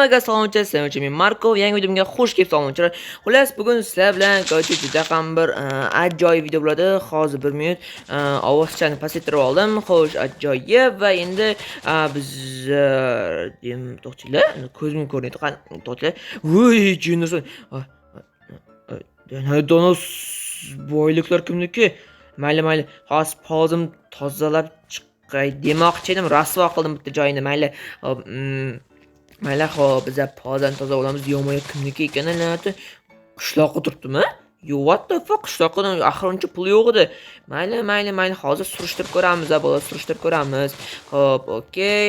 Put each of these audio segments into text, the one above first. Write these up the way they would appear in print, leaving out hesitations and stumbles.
Hammaga salom men Markov, yangi videomga xush kelibsiz salomchilar. Xullas, bugun sizlar bilan juda ham bir ajoyib video bo'ladi. Hozir 1 minut ovozchani pasaytirib oldim. Xo'sh, ajoyib va endi biz to'xtinglar, ko'zim ko'rinadi. To'xtinglar. Voy, jinnisan. Donos boyliklar kimniki? Mayli, hozir pozim tozalab chiqay demoqchi edim. Rasvo qildim bitta joyini. Mayli, xo'p, biz pozani toza olamiz. Yo'q, kimniki ekanini qishloqqa turibdimi? What the fuck, qishloqdan axir uncha pul yo'q edi. Mayli, hozir surishtirib ko'ramiz, bola, surishtirib ko'ramiz. Xo'p, okey,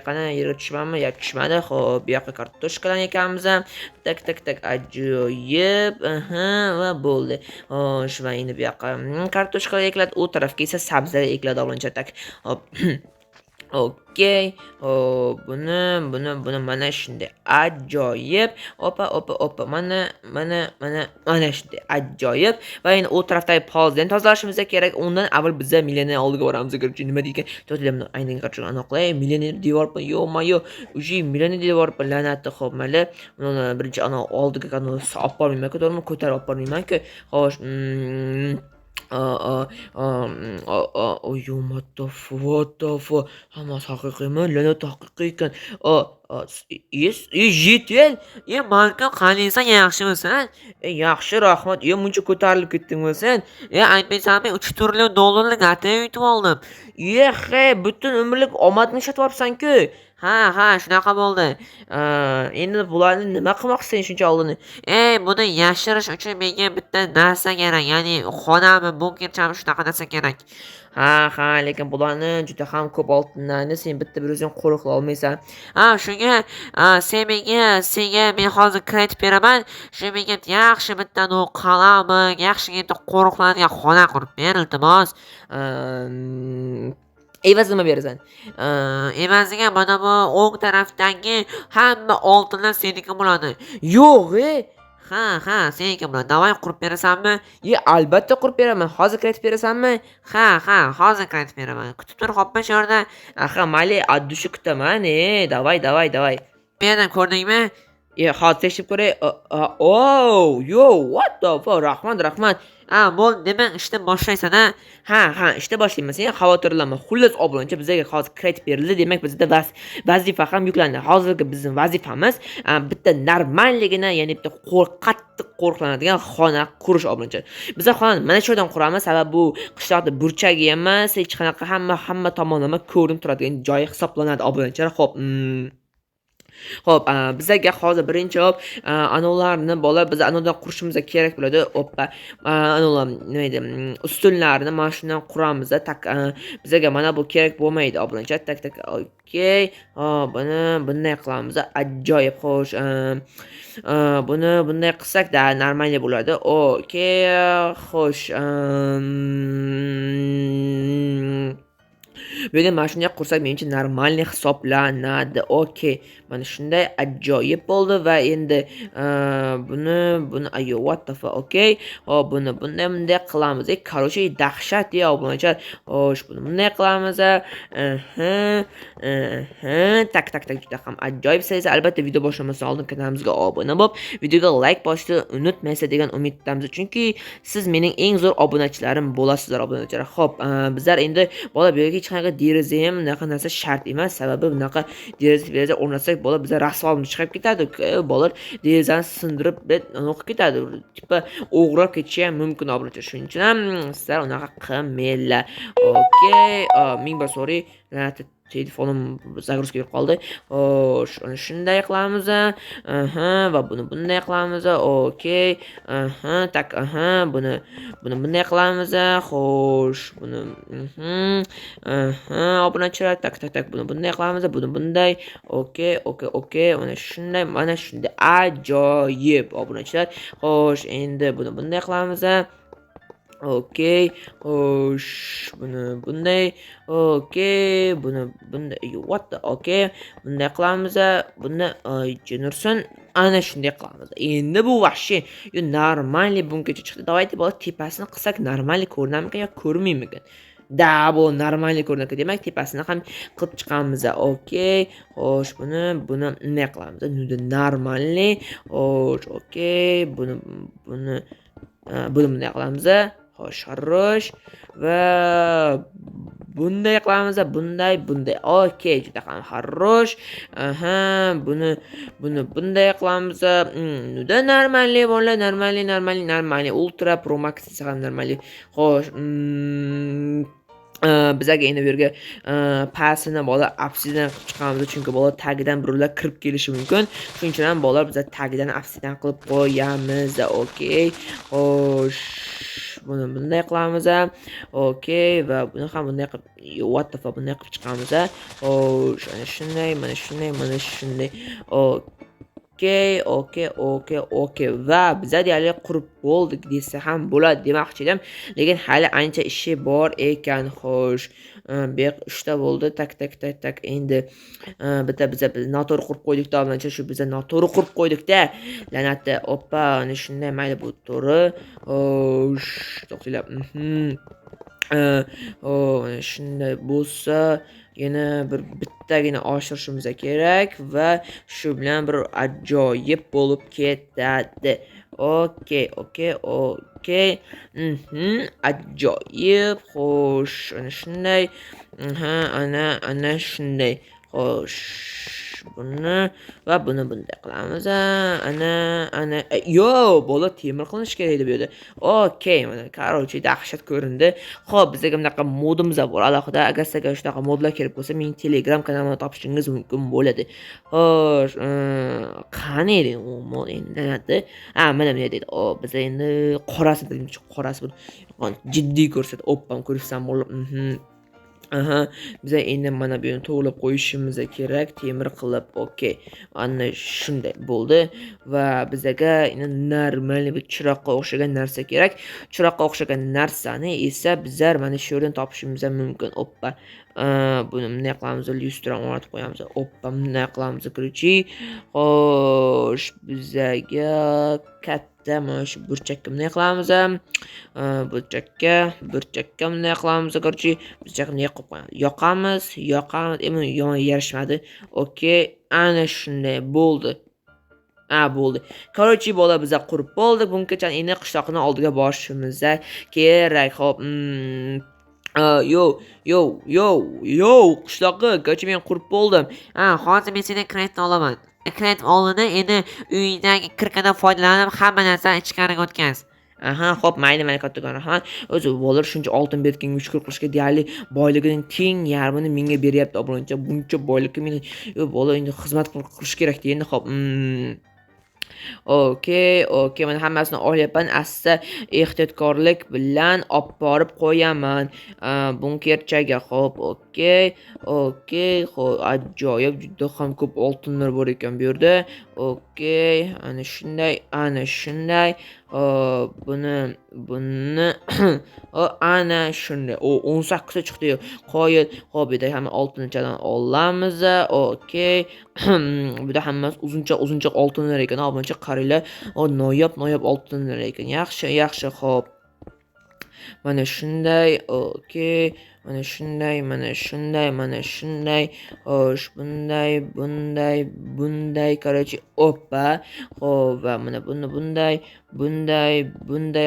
qani yerga tushmanmi? Yo'q, tushmadi. Xo'p, bu yoqqa kartoshkalar ekanmiz. Tak, ajoyib. Va bo'ldi. Xo'sh, va endi bu yoqqa kartoshkalar ekladi, u tarafga esa sabzilar ekladi, olincha tak. Hop. Okey. Buni mana shunday ajoyib. Opa. Mana shunday ajoyib. Va endi u tarafdagi pozani tozalashimiz kerak. Undan avval biz millioner oldiga boramiz. Nima deygan? To'g'ri, aynan qachon aniqlay. Millioner devormi? Yo'qmi? Uji millioner devormi? La'natli. Xo'p, mayli. Uni birinchi oldiga olib bormayman-ku, to'g'rimi? Ko'tarib olib bormayman-ku. Xo'sh, what the fuck, hammasi haqiqiymi? La'nat haqiqiy ekan. Yetel, Marko, qaniysan, yaxshimisan? Yaxshi, rahmat. Muncha ko'tarilib ketdingmi sen? Aytmaysanmi, 3 turli dollarlik atay yutib oldim. Butun umrlik omadni ishlatyapsan-ku. Ha, shunaqa bo'ldi. Endi bularni nima qilmoqchisan shuncha oldini? Buni yashirish uchun menga bitta narsa kerak, ya'ni xonami, bunkerchami shunaqa narsa kerak. Ha, lekin bularni juda ham ko'p oltinlarni sen bitta bir o'zing qo'riq qila olmaysan. Shunga senga men hozir kredit beraman. Shu menga yaxshi bitta qalami, yaxshi bitta qo'riqlanadigan xona qurib ber, iltimos. Evaz nima berasan? Evaziga mana bu o'ng tarafdagi hamma oltinlar seniki bo'ladi. Yo'q, ha, seniki bo'ladi. Davay qurib berasanmi? Albatta qurib beraman. Hozir kredit berasanmi? Ha, hozir kredit beraman. Kutib tur, hoppa shu yerda. Mayli, addushi kutaman. Davay. Bu yerdan ko'rdingmi? Hozir tekshirib ko'ray. What the fuck? Rahmat. Bo'l, demak, ishni boshlaysan-a? Ha, ishni boshlayman. Sen xavotirlanma. Xullas, obunchi, bizga hozir kredit berildi, demak bizda vazifa ham yuklandi. Hozirgi bizning vazifamiz bitta normalligina, ya'ni bitta qattiq qo'riqlanadigan xona qurish, obunchi. Biz xonani mana shu yerdan quramiz, sababi bu qishloqda burchagi emas, hech qanaqa hamma tomonlama ko'rinib turadigan joy hisoblanadi, obunchilar. Xo'p, bizga hozir birinchi anovlarni biz anovdan qurishimiz kerak bo'ladi. Anovlar nima edi? Ustunlarni mana shundan quramiz. Bizga mana bu kerak bo'lmaydi, obunachilar. Tak. Okey. Bunday qilamiz. Ajoyib. Xo'sh, buni bunday qilsak-da normalniy bo'ladi. Okey. Xo'sh, Bugun mana shunday qursak menimcha normalniy hisoblanadi. Okey. Mana shunday ajoyib bo'ldi va endi buni what the fuck. Okey. Hop, buni bunday qilamiz. Korоче, dahshat obunachilar. Xo'sh, buni bunday qilamiz. Tak. Juda ham ajoyib. Siz albatta video boshlamasdan oldin kanalimizga obuna bo'lib, videoga like bosishni unutmaysiz degan umiddamiz. Chunki siz mening eng zo'r obunachilarim bo'lasizlar, obunachilar. Xo'p, bizlar endi bola bu yerga hech qanaqa deraza ham bunaqa narsa shart emas. Sababi bunaqa deraza o'rnatsak bola bizga rasvolik chiqib ketadi. Bola derazani sindirib o'qib ketadi. Tipa o'g'irlab ketishi ham mumkin, obunachilar. Shuning uchun ham sizlar unaqa qilmanglar. Okey. Ming bir sorry. Telefonim zagruzka berib qoldi. Xo'sh, shunday qilamiz. Va buni bunday qilamiz. Okey. Tak. Buni bunday qilamiz. Xo'sh, buni obunachilar. Tak. Buni bunday qilamiz. Buni bunday. Okey. Mana shunday ajoyib, obunachilar. Xo'sh, endi buni bunday qilamiz. Okey. Xo'sh, buni bunday. Okey, buni bunday. What the? Okey. Bunday qilamiz. Buni Nursun ana shunday qilamiz. Endi bu vahshiy, normalniy bungacha chiqdi. Davayda bola tepasini qilsak normalniy ko'rinamikan yo ko'rmaymikan? Da bu normalniy ko'rinadi. Demak, tepasini ham qilib chiqamiz. Okey. Xo'sh, buni nima qilamiz? Nuda normalniy. Xo'sh, okey. Buni bunday qilamiz. Xo'sh, xarosh va bunday qilamiz. Bunday. Okey, juda ham xarosh. Aha, buni bunday qilamiz. Nuda normalniy bolalar, normalniy. Ultra Pro Max ham normalniy. Xo'sh, bizlarga endi bu yerga passini bola apsidan qilib chiqamiz, chunki bola tagidan birovlar kirib kelishi mumkin. Shuning uchun ham bola biz tagidan apsidan qilib qo'yamiz. Okey. Xo'sh, buni bunday qilamiz. Okey va buni ham bunday qilib what the fuck bunday qilib chiqamiz. Xo'sh, ana shunday, mana shunday. Okey. Va bizlar deyarli qurib bo'ldik desa ham bo'ladi demoqchi edim. Lekin hali ancha ishi bor ekan. Xo'sh, bu yoq 3 ta bo'ldi. Tak. Endi bitta biz noto'g'ri qurib qo'ydik-da, menimcha shu biz noto'g'ri qurib qo'ydik-da. La'natda. Oppa, ana shunday mayli bu to'g'ri. Xo'sh, to'xtinglar. Shunday bo'lsa, yana bittagina oshirishimiz kerak va shu bilan bir ajoyib bo'lib ketadi. Okey. Ajoyib. Xo'sh, ana shunday. Ana shunday. Xo'sh, buni va buni bunday qilamiz. Yo, bola temir qilinish kerak edi bu yerda. Okey, mana qarochi dahshat ko'rindi. Xo'p, bizga bunaqa modimiz bor alohida. Agar sizga shunaqa modlar kerak bo'lsa, mening Telegram kanalimda topishingiz mumkin bo'ladi. Xo'sh, qani edi u mod endi? Mana bunday deydi. Biz endi qorasi bir jiddiy ko'rsat. Oppam ko'rsam bo'lib. Biz endi mana bu yerni to'g'rilab qo'yishimiz kerak, temir qilib. Okey. Ana shunday bo'ldi va bizga endi normal bir chiroqqa o'xshagan narsa kerak. Chiroqqa o'xshagan narsani esa bizlar mana shu yerdan topishimiz mumkin. Oppa. Buni bunday qilamiz, lyustran o'rnatib qo'yamiz. Oppa, bunday qilamiz, короче. Xo'sh, bizga katta mana shu burchakka bunday qilamiz. Burchakka bunday qilamiz, короче. Burchakni bunday qilib qo'yamiz. Yoqamiz. Endi yomon yarashmadi. Okey, ana shunday bo'ldi. Bo'ldi. Короче, bola biza qurib bo'ldik. Bungacha endi qishloqning oldiga borishimiz kerak. Xo'p, yo, qishloqqa, короче, men qurib bo'ldim. Hozir men seni kreditni olaman. Kredit olini endi uyingdagi kirkadan foydalanib hamma narsani ichkariga o'tkaz. Xo'p, mayli, kattakon rahmat. O'zi bolar shuncha oltin berkinga shukr qilishga deyarli boyligining teng yarmini menga beryapti, obuncha. Buncha boylikka men bola endi xizmat qilish kerak endi. Xo'p, okey, men hammasini olyapman. Asta ehtiyotkorlik bilan olib borib qo'yaman bunkerchaga. Xo'p, okey. Xo'p, ajoyib, juda ham ko'p oltinlar bor ekan bu yerda. Okey, ana shunday. Buni ana shunday. 18 ta chiqdi. Qoyil. Xo'p, bu yerda ham oltinchadan olamiz. Okey. Bu yerda hammasi uzuncha oltinlar ekan. Obuncha qaranglar. Noyob oltinlar ekan. Yaxshi. Xo'p. Mana shunday. Okey. Mana shunday. Xo'sh, bunday, короче, oppa. Xo'p, va mana buni bunday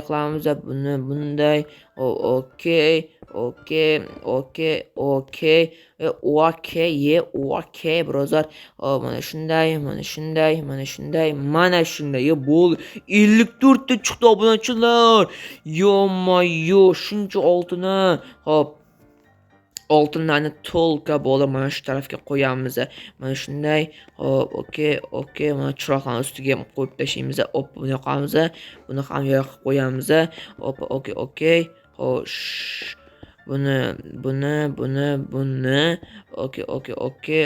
qilamiz. Buni bunday. Okey. Okey, birozer. Mana shunday. Bo'ldi. 54 ta chiqdi, obunachilar. Yo, shuncha oltini. Xo'p, oltinlarni to'lqa bo'lib mana shu tarafga qo'yamiz. Mana shunday. Hop, okey. Mana chiroqlarni ustiga qo'yib tashlaymiz. Hop, buni yoqamiz. Buni ham yoqib qo'yamiz. Hop, okey. Xo'sh. Buni. Okey.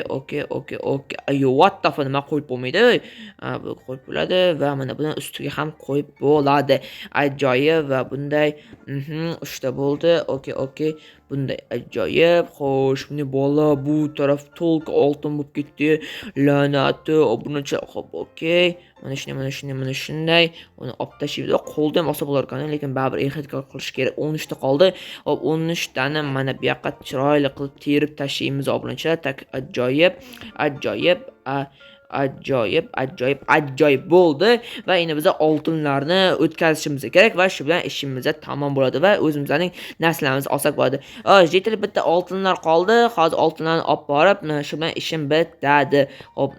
Ayo, what the fuck, nima qo'yib bo'lmaydi? Bu qo'yib bo'ladi va mana buni ustiga ham qo'yib bo'ladi. Ajoyib va bunday 3 ta bo'ldi. Okey. Bunday ajoyib. Xo'sh, buni bola bu taraf to'lqa oltin bo'lib ketdi. La'nati, obunachilar. Xo'p, okey. mana shunday uni olib tashlaymiz. Qo'lda ham olsa bo'lar ekan, lekin baribir ehtiyot qilish kerak. 13 ta qoldi. Hop, 13 tani mana bu yoqqa chiroyli qilib terib tashlaymiz obunachilar. Tak ajoyib, ajoyib, ajoyib bo'ldi va endi biz oltinlarni o'tkazishimiz kerak va shu bilan ishimiz tamom bo'ladi va o'zimizning narsalarimizni olsak bo'ladi. Yetarli bitta oltinlar qoldi. Hozir oltinlarni olib borib, shu bilan ishim bitadi. Hop,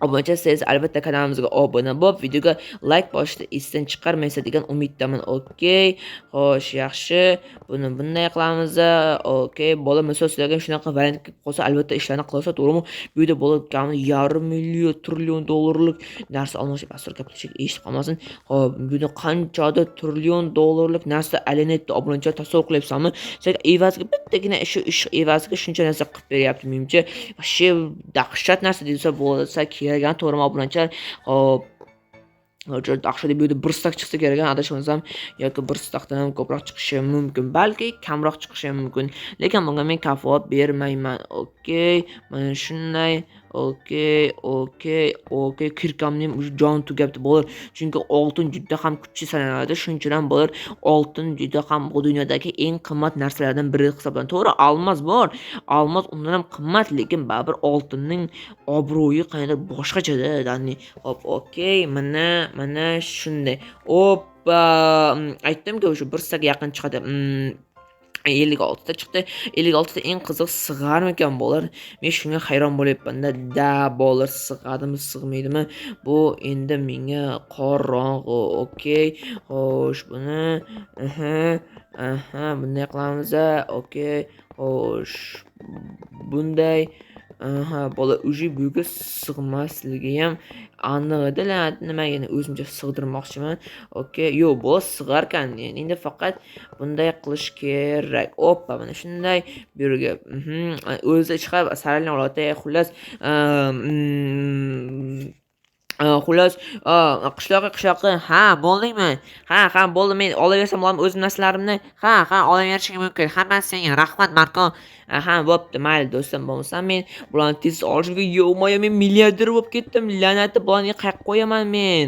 obunachi siz albatta kanalimizga obuna bo'lib, videoga like bosishni esdan chiqarmaysiz degan umiddaman. Okey. Xo'sh, yaxshi. Buni bunday qilamiz. Okey. Bola misol sizlarga shunaqa variant kelib qolsa, albatta ishlarni qilsa, to'g'rimi? Bu yerda bola kamida yarim million, trillion dollarlik narsa olmoqchi. Asr gaplashib eshitib qolmasin. Hop, bu yerda qanchadir trillion dollarlik narsa alinayapti. Obunachilar tasavvur qilyapsanmi? Sizga evaziga bittagina shu ish evaziga shuncha narsa qilib beryapti menimcha. Shu dahshat narsa desa bo'lsa kerak, to'g'rimi obunachilar? Hop, dahshat bu yerda bir stak chiqsa kerak, adashmasam, yoki bir stakdan ham ko'proq chiqishi mumkin, balki kamroq chiqishi mumkin, lekin bunga men kafolat bermayman. Okey, mana shunday. Okey. Kirkamning jon tugabdi bo'lar. Chunki oltin juda ham kuchli sanaladi. Shunchadan bo'lar, oltin juda ham bu dunyodagi eng qimmat narsalardan biri hisoblanadi. To'g'ri, olmos bor. Olmos undan ham qimmat, lekin baribir oltinning obro'yi qanday boshqachada. Ya'ni, hop, okey, mana shunday. Hoppa, aytdimku, o'sha bir staga yaqin chiqadi. 56 ta chiqdi. 56 ta eng qiziq sig'armikan bo'lar? Men shunga hayron bo'lyapman-da. Bo'lar sig'adimi, sig'maydimi? Bu endi menga qorong'u. Okey. Xo'sh, buni bunday qilamiz. Okey. Xo'sh, bunday bola uji buga sig'masligi ham aniq edi. Nimaga o'zimcha sig'dirmoqchiman. Okey, yo'q, bu sig'arkan. Endi faqat bunday qilish kerak. Hoppa, mana shunday bu yerga o'zi chiqib saralay oladi. Xullas, qishloqqa. Ha, bo'ldingmi? Ha, bo'ldi. Men olaversam o'zim narsalarimni. Ha, olaverishing mumkin. Hammasi senga. Rahmat, Marko. Bo'pti, mayli do'stim. Bo'lmasa men bularni tez olishimga yo'q, men milliarder bo'lib ketdim. La'nati, bularni qayerga qo'yaman men?